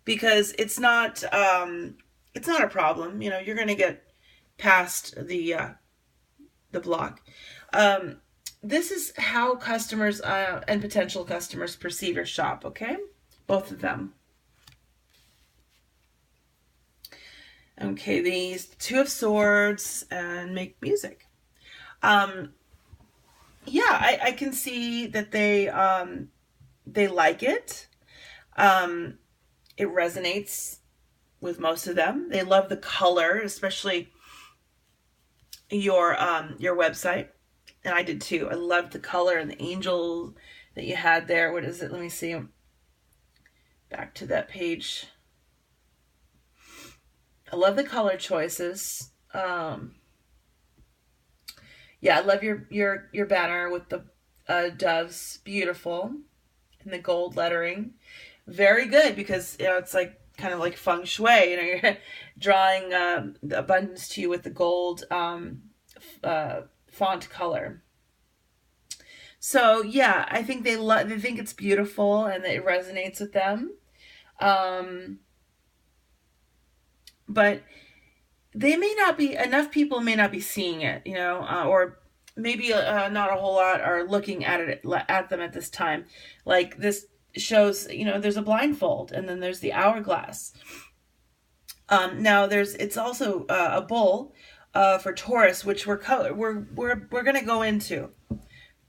because it's not a problem. You're going to get past the block. Um, this is how customers and potential customers perceive your shop. Okay, both of them. Okay, these Two of Swords and make music. Um, yeah, I can see that they like it. Um, it resonates with most of them. They love the color, especially your website, and I did too. I loved the color and the angel that you had there. What is it? Let me see. Back to that page. I love the color choices. Yeah, I love your banner with the doves. Beautiful, and the gold lettering. Very good, because it's like kind of like feng shui. You're drawing the abundance to you with the gold font color. So yeah, I think they think it's beautiful and it resonates with them. Um, but they may not be enough people may not be seeing it, or maybe not a whole lot are looking at them at this time. Like this shows, there's a blindfold, and then there's the hourglass. Now it's also a bull for Taurus, which we're going to go into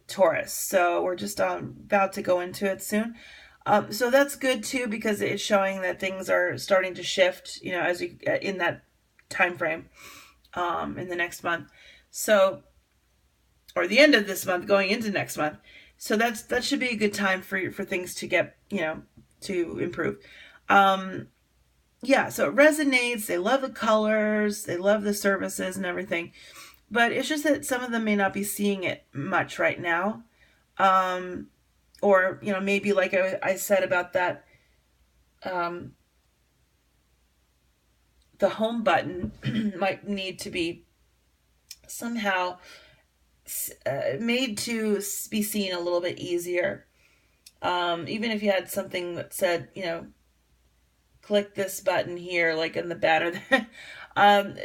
Taurus. So we're just about to go into it soon. So that's good too, because it's showing that things are starting to shift, as you in that time frame, in the next month. So, or the end of this month, going into next month. So that should be a good time for things to get, to improve. Um, yeah, so it resonates. They love the colors, they love the services and everything. But it's just that some of them may not be seeing it much right now. Um, or, maybe like I said about that, um, the home button might need to be somehow made to be seen a little bit easier. Even if you had something that said, click this button here, like in the banner,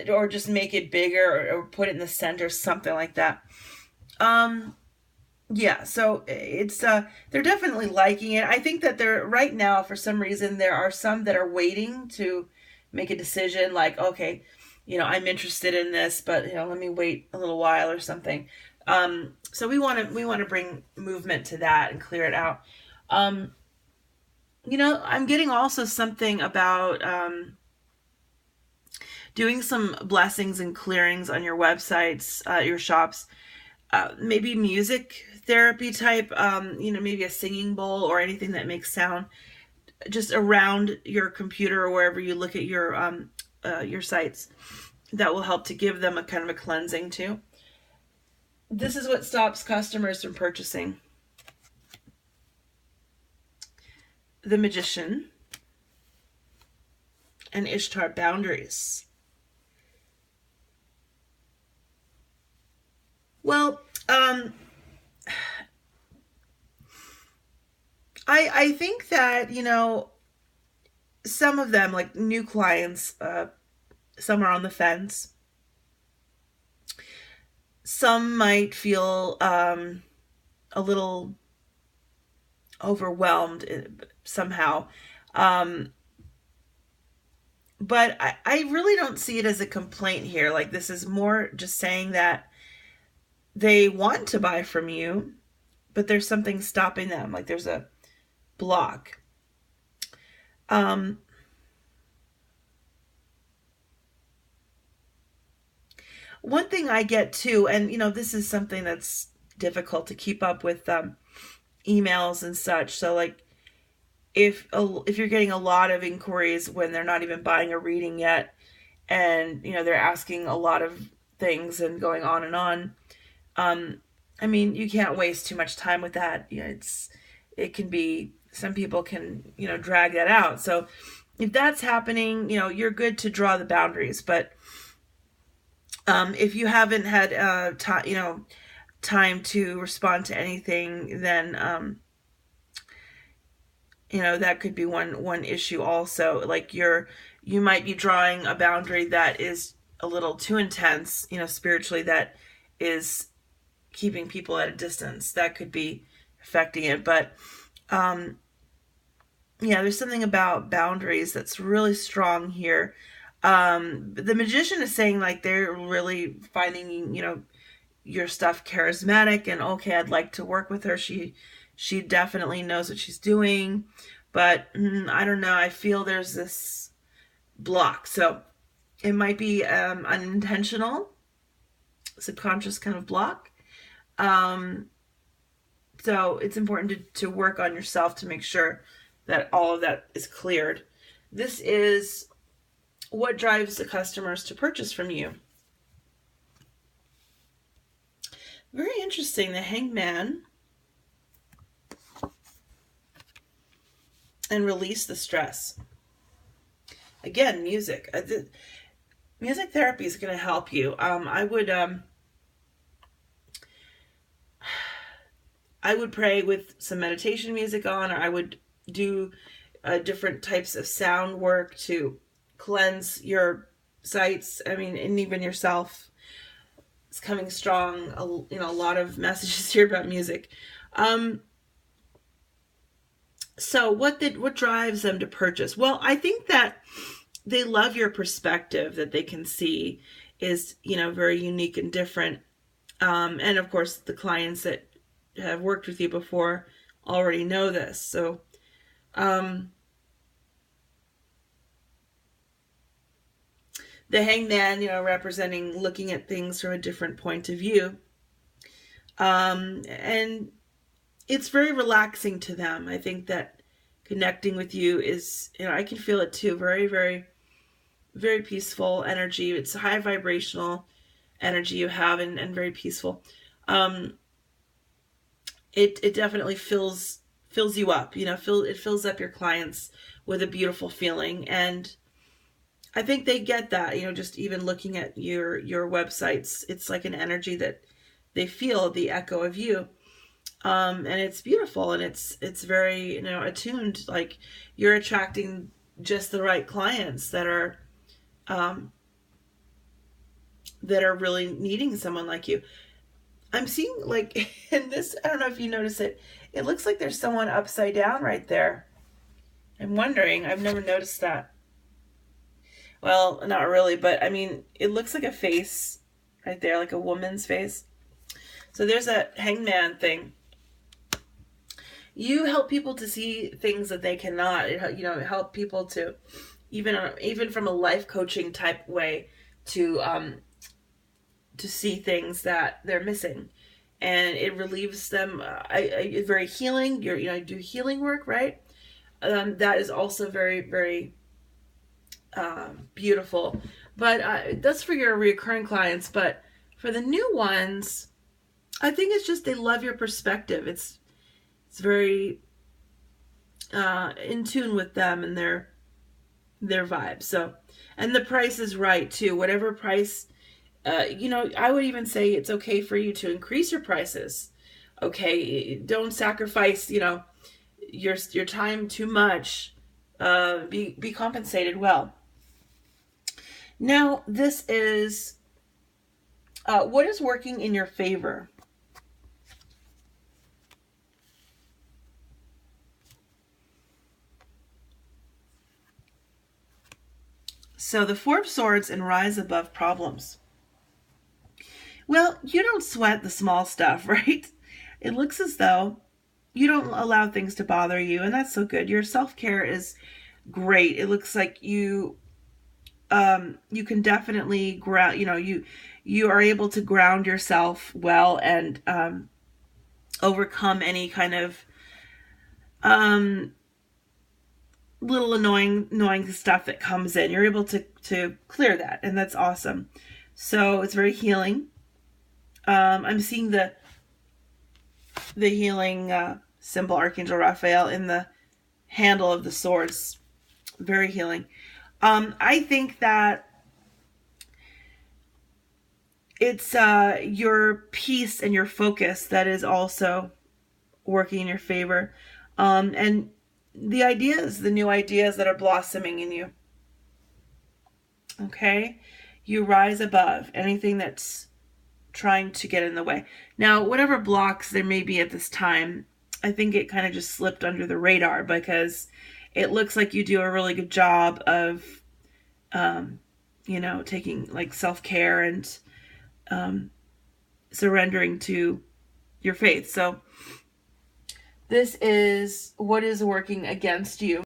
or just make it bigger, or put it in the center, something like that. Um, yeah, so it's they're definitely liking it. I think that they're right now, for some reason, there are some that are waiting to make a decision, like, okay, I'm interested in this, but let me wait a little while or something. So we want to bring movement to that and clear it out. Um, I'm getting also something about doing some blessings and clearings on your websites, your shops, maybe music therapy type, maybe a singing bowl or anything that makes sound just around your computer or wherever you look at your sites. That will help to give them a kind of a cleansing too. This is what stops customers from purchasing. The Magician and Ishtar boundaries. Well, I think that some of them, like new clients, some are on the fence. Some might feel a little overwhelmed somehow. Um, but I really don't see it as a complaint here. Like, this is more just saying that they want to buy from you, but there's something stopping them. Like, there's a block. Um, One thing I get too, and this is something that's difficult to keep up with, emails and such. So, like, if you're getting a lot of inquiries when they're not even buying a reading yet, and they're asking a lot of things and going on and on, um, I mean, you can't waste too much time with that. It can be, some people can drag that out. So if that's happening, you're good to draw the boundaries. But if you haven't had time to respond to anything, then That could be one issue also. Like you might be drawing a boundary that is a little too intense, spiritually, that is keeping people at a distance. That could be affecting it. But yeah, there's something about boundaries that's really strong here. The magician is saying like they're really finding, your stuff charismatic, and okay, I'd like to work with her. She definitely knows what she's doing, but I don't know. I feel there's this block. So it might be unintentional, subconscious kind of block. Um, so it's important to work on yourself to make sure that all of that is cleared. This is what drives the customers to purchase from you. Very interesting. The Hangman and release the stress. Again, music. Music therapy is going to help you. I would pray with some meditation music on, or I would do different types of sound work to cleanse your sites. I mean, and even yourself. It's coming strong. A lot of messages here about music. So what drives them to purchase? Well, I think that they love your perspective that they can see is, very unique and different. And of course, the clients that have worked with you before already know this. So, the Hangman, representing looking at things from a different point of view. And it's very relaxing to them. I think that connecting with you is, I can feel it too. Very, very, very peaceful energy. It's high vibrational energy you have, and very peaceful. It definitely fills you up. It fills up your clients with a beautiful feeling, and I think they get that. Just even looking at your websites, it's like an energy that they feel the echo of you. And it's beautiful, and it's very attuned. Like you're attracting just the right clients that are really needing someone like you. I'm seeing like in this. I don't know if you notice it. It looks like there's someone upside down right there. I'm wondering. I've never noticed that. Well, not really, but I mean, it looks like a face right there, like a woman's face. So there's a hangman thing. You help people to see things that they cannot. Help people to even from a life coaching type way to see things that they're missing, and it relieves them. I very healing. I do healing work, right? That is also very, very beautiful. But that's for your recurring clients. But for the new ones, I think it's just they love your perspective. It's very in tune with them and their vibe. So, and the price is right too. Whatever price, I would even say it's okay for you to increase your prices. Okay, don't sacrifice, your time too much. Be compensated well. Now, this is what is working in your favor. So the Four of Swords and rise above problems. Well, you don't sweat the small stuff, right? It looks as though you don't allow things to bother you, and that's so good. Your self-care is great. It looks like you can definitely ground, you are able to ground yourself well, and overcome any kind of little annoying stuff that comes in. You're able to clear that, and that's awesome. So it's very healing. I'm seeing the healing symbol, Archangel Raphael, in the handle of the swords. Very healing. I think that it's your peace and your focus that is also working in your favor. And the ideas, the new ideas that are blossoming in you. Okay? You rise above anything that's trying to get in the way. Now, whatever blocks there may be at this time, I think it kind of just slipped under the radar because it looks like you do a really good job of, taking like self-care and surrendering to your faith. So this is what is working against you.